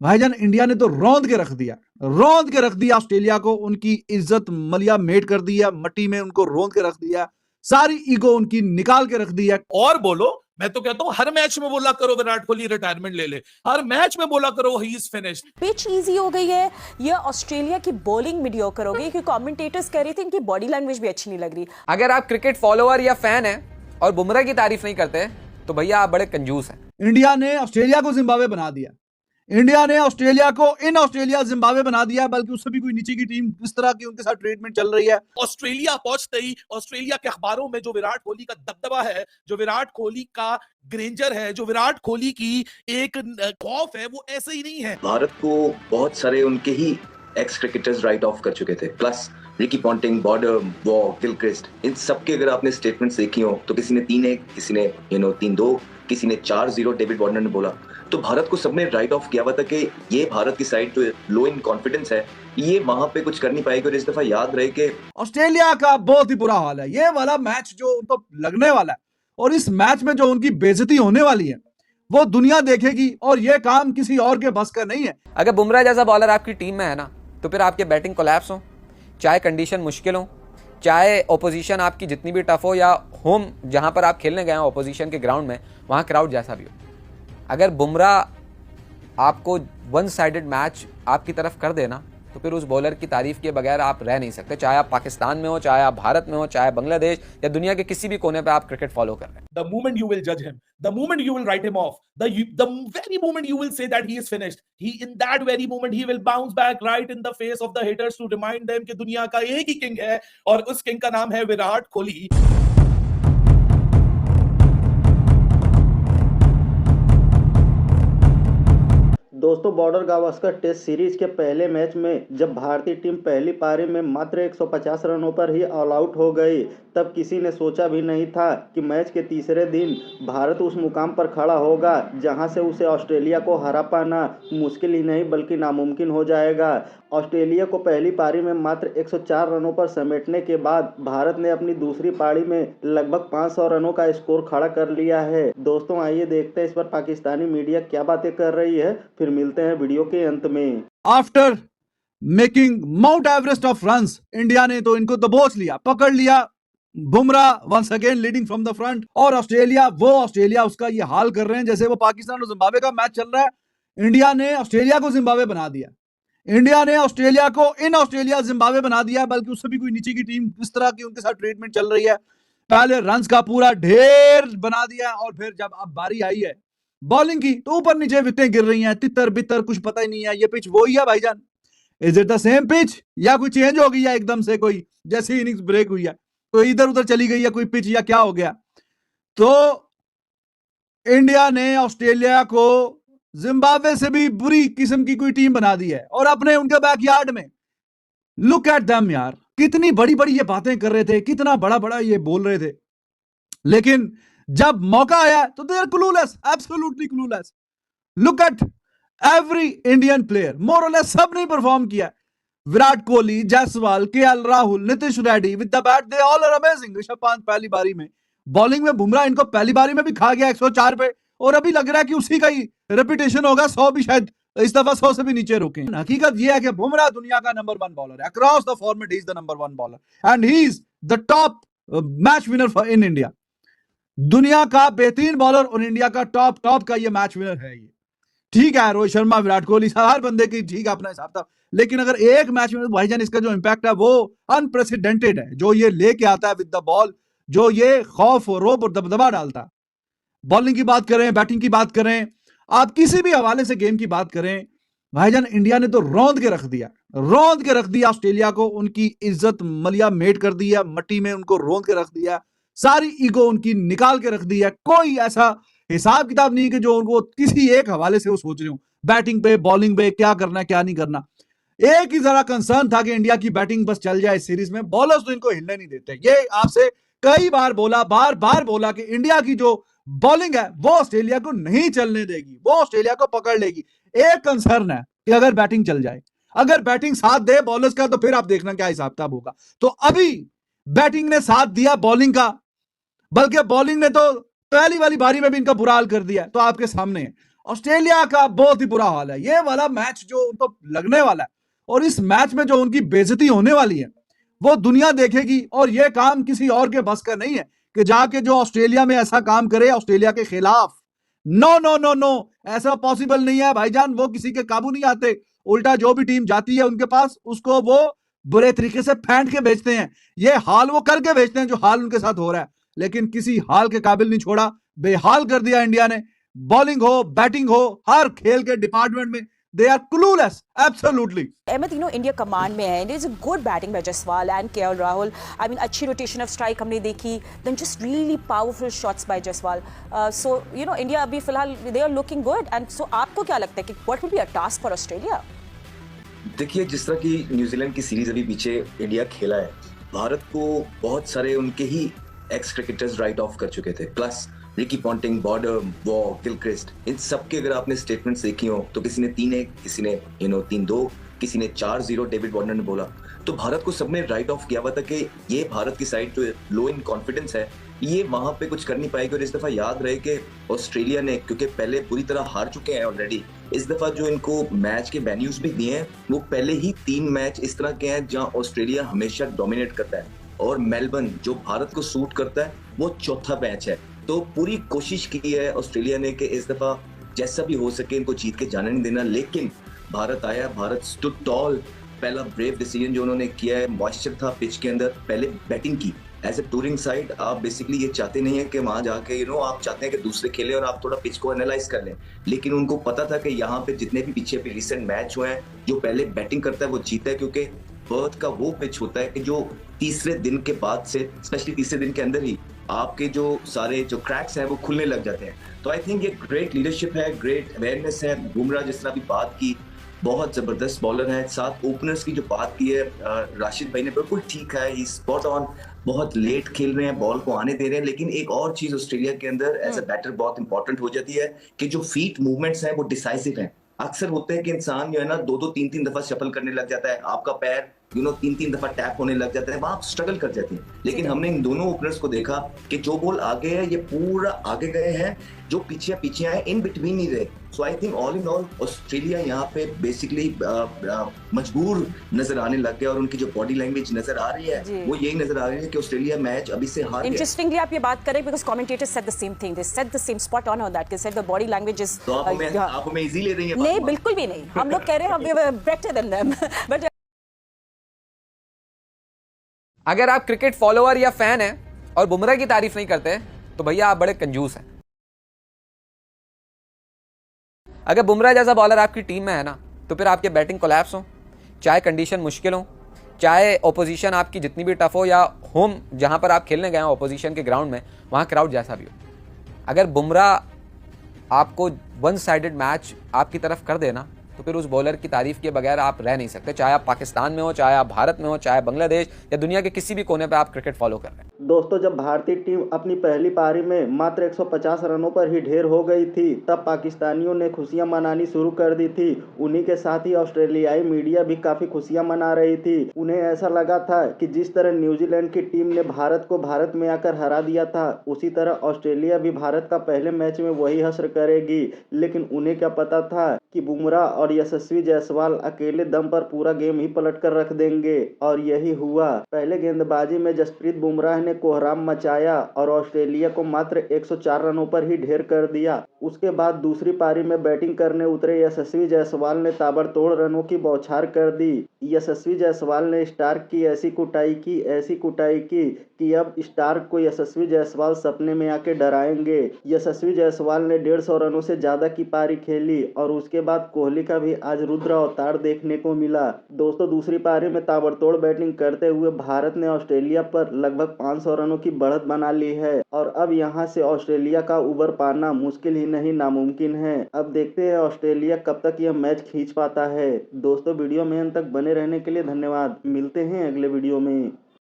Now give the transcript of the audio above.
भाईजान इंडिया ने तो रौंद के रख दिया ऑस्ट्रेलिया को, उनकी इज्जत मलिया मेट कर दी है, मट्टी में उनको रौंद के रख दिया, सारी ईगो उनकी निकाल के रख दी है। और बोलो, मैं तो कहता हूं हर मैच में बोला करो विराट कोहली रिटायरमेंट ले ले, हर मैच में बोला करो he is finished. Pitch easy हो गई है, ये ऑस्ट्रेलिया की बॉलिंग मीडियोकर हो गई, क्योंकि कमेंटेटर्स कह रहे थे इनकी बॉडी लैंग्वेज भी अच्छी नहीं लग रही। अगर आप क्रिकेट फॉलोअर या फैन हैं और बुमराह की तारीफ नहीं करते तो भैया आप बड़े कंजूस हैं। इंडिया ने ऑस्ट्रेलिया को जिम्बाब्वे बना दिया, इंडिया ने ऑस्ट्रेलिया को इन ऑस्ट्रेलिया जिम्बाब्वे बना दिया, बल्कि उससे भी कोई नीचे की टीम इस तरह की उनके साथ ट्रीटमेंट चल रही है। ऑस्ट्रेलिया पहुंचते ही ऑस्ट्रेलिया के अखबारों में जो विराट कोहली का दबदबा है, जो विराट कोहली का ग्रेंजर है, जो विराट कोहली की एक खौफ है, वो ऐसे ही नहीं है। भारत को बहुत सारे उनके ही एक्स क्रिकेटर्स राइट ऑफ कर चुके थे, plus Ricky Ponting, Border, Waugh, Gilchrist, इन सबके अगर आपने स्टेटमेंट्स देखी हो तो किसी ने 3-1, किसी ने 3-2, किसी ने 4-0 डेविड वार्नर ने बोला। तो भारत को सबने राइट ऑफ किया हुआ था कि ये भारत की साइड जो लो इन कॉन्फिडेंस है, ये वहां पे कुछ कर नहीं पाएगी। और इस दफा याद रहे कि ऑस्ट्रेलिया का बहुत ही बुरा हाल है। ये वाला मैच जो उनको लगने वाला है और इस मैच में जो उनकी बेइज्जती होने वाली है वो दुनिया देखेगी, और ये काम किसी और के बस का नहीं है। अगर बुमराह जैसा बॉलर आपकी टीम में है ना, तो फिर आपके बैटिंग कोलैप्स हो, चाहे कंडीशन मुश्किल हो, चाहे ओपोजिशन आपकी जितनी भी टफ हो, या होम जहां पर आप खेलने गए हो ओपोजिशन के ग्राउंड में, वहां क्राउड जैसा भी हो, अगर बुमराह आपको वन साइडेड मैच आपकी तरफ कर देना, तो फिर उस बॉलर की तारीफ के बगैर आप रह नहीं सकते। चाहे आप पाकिस्तान में हो, चाहे आप भारत में हो, चाहे बांग्लादेश या दुनिया के किसी भी कोने पे आप क्रिकेट फॉलो कर रहे हैं। The moment you will judge him, the moment you will write him off, the very moment you will say that he is finished, in that very moment he will bounce back right in the face of the haters to remind them कि दुनिया का एक ही king है और उस king का नाम है विराट कोहली। दोस्तों, बॉर्डर गावस्कर टेस्ट सीरीज के पहले मैच में जब भारतीय टीम पहली पारी में मात्र 150 रनों पर ही ऑल आउट हो गई, तब किसी ने सोचा भी नहीं था कि मैच के तीसरे दिन भारत उस मुकाम पर खड़ा होगा जहां से उसे ऑस्ट्रेलिया को हरा पाना मुश्किल ही नहीं बल्कि नामुमकिन हो जाएगा। ऑस्ट्रेलिया को पहली पारी में मात्र 104 रनों पर समेटने के बाद भारत ने अपनी दूसरी पारी में लगभग 500 रनों का स्कोर खड़ा कर लिया है। दोस्तों, आइए देखते हैं इस पर पाकिस्तानी मीडिया क्या बातें कर रही है, फिर मिलते हैं वीडियो के अंत में। After making Mount Everest of runs, India ने तो इनको दबोच लिया, पकड़ लिया। Bumrah once again leading from the front, और ऑस्ट्रेलिया उसका ये हाल कर रहे हैं जैसे वो पाकिस्तान और जिम्बाब्वे का मैच चल रहा है। इंडिया ने ऑस्ट्रेलिया को जिम्बाब्वे बना दिया, इंडिया ने ऑस्ट्रेलिया को इन ऑस्ट्रेलिया जिम्बाब्वे बना दिया, बल्कि उससे भी कोई नीचे की टीम इस तरह की उनके साथ ट्रीटमेंट चल रही है। पहले रन्स का पूरा ढेर बना दिया, और फिर जब अब बारी आई है बॉलिंग की तो ऊपर नीचे विकेटें गिर रही हैं, तितर बितर कुछ पता ही नहीं है। ये पिच वही है भाईजान, is it the same pitch या कोई चेंज हो गई है एकदम से, कोई जैसी इनिंग्स ब्रेक हुई है तो इधर उधर चली गई है कोई पिच, या क्या हो गया। तो इंडिया ने ऑस्ट्रेलिया को जिम्बाब्वे से भी बुरी किस्म की कोई टीम बना दी है, और अपने उनके बैकयार्ड में लुक एट देम यार, कितनी बड़ी बड़ी ये बातें कर रहे थे, कितना बड़ा बड़ा ये बोल रहे थे, लेकिन जब मौका आया तो they are clueless, absolutely clueless. Look at every Indian player, more or less सब ने परफॉर्म किया। Virat Kohli, Jaiswal, KL Rahul, Nitish Reddy with the bat, they all are amazing. Rishabh Pant पहली बारी में, बॉलिंग में बुमराह इनको पहली बारी में भी खा गया 104 पे, और अभी लग रहा है कि उसी का ही रेपुटेशन होगा, 100 भी शायद इस दफा 100 से भी नीचे रुके। हकीकत यह है कि बुमराह दुनिया का नंबर 1 बॉलर है, across the format he is the number 1 bowler and he is the top match winner in India. दुनिया का बेहतरीन बॉलर और इंडिया का टॉप का ये मैच विनर है। ये ठीक है, रोहित शर्मा, विराट कोहली, हर बंदे की ठीक है अपना हिसाब था, लेकिन अगर एक मैच में भाईजान इसका जो इंपैक्ट है वो अनप्रेसिडेंटेड है, जो ये लेके आता है विद द बॉल, जो ये खौफ और रोब और दबदबा डालता। बॉलिंग की बात करें, बैटिंग की बात करें, आप किसी भी हवाले से गेम की बात करें, भाईजान इंडिया ने तो रौंद के रख दिया ऑस्ट्रेलिया को, उनकी इज्जत मलिया मेट कर दी है, मट्टी में उनको रौंद के रख दिया, सारी ईगो उनकी निकाल के रख दी है। कोई ऐसा हिसाब किताब नहीं कि जो उनको किसी एक हवाले से वो सोच रहे हो, बैटिंग पे, बॉलिंग पे क्या करना क्या नहीं करना। एक ही जरा कंसर्न था कि इंडिया की बैटिंग बस चल जाए इस सीरीज में, बॉलर्स तो इनको हिलने नहीं देते। ये आपसे कई बार बोला कि इंडिया की जो बॉलिंग है वो ऑस्ट्रेलिया को नहीं चलने देगी, वो ऑस्ट्रेलिया को पकड़ लेगी। एक कंसर्न है कि अगर बैटिंग चल जाए, अगर बैटिंग साथ दे बॉलर्स का, तो फिर आप देखना क्या हिसाब किताब होगा। तो अभी बैटिंग ने साथ दिया बॉलिंग का, बल्कि बॉलिंग ने तो पहली वाली बारी में भी इनका बुरा हाल कर दिया, तो आपके सामने है। ऑस्ट्रेलिया का बहुत ही बुरा हाल है। ये वाला मैच जो उनको लगने वाला है और इस मैच में जो उनकी बेइज्जती होने वाली है वो दुनिया देखेगी, और ये काम किसी और के बस का नहीं है कि जाके जो ऑस्ट्रेलिया में ऐसा काम करे ऑस्ट्रेलिया के खिलाफ। नो नो नो नो, ऐसा पॉसिबल नहीं है भाईजान, वो किसी के काबू नहीं आते। उल्टा जो भी टीम जाती है उनके पास उसको वो बुरे तरीके से फेंट के भेजते हैं। ये हाल वो करके भेजते हैं जो हाल उनके साथ हो रहा है, लेकिन किसी हाल के काबिल नहीं छोड़ा, बेहाल कर दिया इंडिया ने। बॉलिंग हो बैटिंग हो हर खेल के डिपार्टमेंट में they are clueless, absolutely. Ahmed, India command में है, is a good batting by Jaiswal and KL Rahul. I mean अच्छी रोटेशन ऑफ स्ट्राइक हमने देखी, then just really powerful shots by Jaiswal. So India अभी फिलहाल they are looking good. And so आपको क्या लगता है कि what will be a task for Australia? देखिए, जिस तरह की न्यूजीलैंड की सीरीज अभी पीछे इंडिया खेला है, भारत को बहुत सारे उनके ही एक्स क्रिकेटर्स राइट ऑफ कर चुके थे। Plus Ricky Ponting, Border, Waugh, Gilchrist, इन सब के अगर आपने स्टेटमेंट्स देखी हो तो किसी ने 3-1, किसी ने 3-2, किसी ने 4-0 डेविड वार्नर ने बोला। तो भारत को सबने राइट ऑफ किया हुआ था कि ये भारत की साइड जो लो इन कॉन्फिडेंस है ये वहां पे कुछ कर नहीं पाएगी। और इस दफा याद रहे कि ऑस्ट्रेलिया ने, क्योंकि पहले बुरी तरह हार चुके हैं ऑलरेडी, इस दफा जो इनको मैच के वेन्यूज भी दिए हैं वो पहले ही 3 मैच इस तरह के हैं जहां ऑस्ट्रेलिया हमेशा डोमिनेट करता है, और मेलबर्न जो भारत को सूट करता है वो चौथा मैच है। तो पूरी कोशिश की है ऑस्ट्रेलिया ने कि इस दफा जैसा भी हो सके इनको जीत के जाने नहीं देना, लेकिन भारत आया, भारत स्टूड टॉल। पहला ब्रेव डिसीजन जो उन्होंने किया है, मॉइस्चर था पिच के अंदर, पहले बैटिंग की। एज ए टूरिंग साइड आप बेसिकली ये चाहते नहीं है कि वहां जाके आप चाहते हैं कि दूसरे खेले और आप थोड़ा पिच को एनालाइज कर लें, लेकिन उनको पता था कि यहाँ पे जितने भी पीछे भी रिसेंट मैच हुए हैं जो पहले बैटिंग करता है वो जीता है, क्योंकि पर्थ का वो पिच होता है कि जो तीसरे दिन के बाद से, स्पेशली तीसरे दिन के अंदर ही आपके जो सारे जो क्रैक्स हैं वो खुलने लग जाते हैं। तो आई थिंक ये ग्रेट लीडरशिप है, ग्रेट अवेयरनेस है। बुमराह जिस तरह भी बात की, बहुत जबरदस्त बॉलर है। साथ ओपनर्स की जो बात की है राशिद भाई ने, बिल्कुल ठीक है, ही स्पॉट ऑन। बहुत लेट खेल रहे हैं, बॉल को आने दे रहे हैं, लेकिन एक और चीज ऑस्ट्रेलिया के अंदर एज अ बैटर बहुत इंपॉर्टेंट हो जाती है कि जो फीट मूवमेंट्स हैं वो डिसाइसिव हैं। अक्सर होते हैं कि इंसान जो है ना 2-2, 3-3 दफा शफल करने लग जाता है, आपका पैर 3-3 दफा टैप होने लग जाता है, वहां आप स्ट्रगल कर जाते हैं। लेकिन हमने इन दोनों ओपनर्स को देखा कि जो बॉल आगे है ये पूरा आगे गए हैं, जो पीछे आए इन बिटवीन नहीं रहे। So I think all in all Australia यहाँ पे बेसिकली मजबूर नजर आने लग गया, और उनकी जो बॉडी लैंग्वेज नजर आ रही है वो यही नजर आ रही है कि ऑस्ट्रेलिया मैच अभी से हार गया। इंटरेस्टिंगली आप ये बात करें because commentators said the same thing, they said the same spot on that, they said the body language is. तो आप हमें इजी ले रही हैं? नहीं, बिल्कुल भी नहीं। हम लोग कह रहे हैं we were better than them, but अगर आप क्रिकेट फॉलोअर या फैन हैं और बुमराह की तारीफ नहीं करते तो भैया आप बड़े कंजूस हैं। अगर बुमराह जैसा बॉलर आपकी टीम में है ना, तो फिर आपके बैटिंग कोलैप्स हो, चाहे कंडीशन मुश्किल हो, चाहे ओपोजिशन आपकी जितनी भी टफ हो, या होम जहां पर आप खेलने गए हो ओपोजिशन के ग्राउंड में वहां क्राउड जैसा भी हो, अगर बुमराह आपको वन साइडेड मैच आपकी तरफ कर देना तो फिर उस बॉलर की तारीफ के बगैर आप रह नहीं सकते, चाहे आप पाकिस्तान में हो, चाहे आप भारत में हो, चाहे बांग्लादेश या दुनिया के किसी भी कोने पे आप क्रिकेट फॉलो कर रहे हैं। दोस्तों, जब भारतीय टीम अपनी पहली पारी में मात्र 150 रनों पर ही ढेर हो गई थी, तब पाकिस्तानियों ने खुशियां मनानी शुरू कर दी थी। उन्हीं के साथ ही ऑस्ट्रेलियाई मीडिया भी काफी खुशियां मना रही थी। उन्हें ऐसा लगा था कि जिस तरह न्यूजीलैंड की टीम ने भारत को भारत में आकर हरा दिया था, उसी तरह ऑस्ट्रेलिया भी भारत का पहले मैच में वही हश्र करेगी। लेकिन उन्हें क्या पता था कि बुमराह और यशस्वी जायसवाल अकेले दम पर पूरा गेम ही पलट कर रख देंगे, और यही हुआ। पहले गेंदबाजी में जसप्रीत बुमराह ने कोहराम मचाया और ऑस्ट्रेलिया को मात्र 104 रनों पर ही ढेर कर दिया। उसके बाद दूसरी पारी में बैटिंग करने उतरे यशस्वी जायसवाल ने ताबड़तोड़ रनों की बौछार कर दी। यशस्वी जायसवाल ने स्टार्क की ऐसी कुटाई की कि अब स्टार्क को यशस्वी जायसवाल सपने में आके डराएंगे। यशस्वी जायसवाल ने 150 रनों से ज्यादा की पारी खेली, और उसके बाद कोहली का भी आज रुद्र अवतार देखने को मिला। दोस्तों, दूसरी पारी में ताबड़तोड़ बैटिंग करते हुए भारत ने ऑस्ट्रेलिया पर लगभग 500 रनों की बढ़त बना ली है, और अब यहां से ऑस्ट्रेलिया का उबर पाना मुश्किल ही नहीं नामुमकिन है। अब देखते हैं ऑस्ट्रेलिया कब तक यह मैच खींच पाता है। दोस्तों, वीडियो में अंत तक बने रहने के लिए धन्यवाद। मिलते हैं अगले वीडियो में।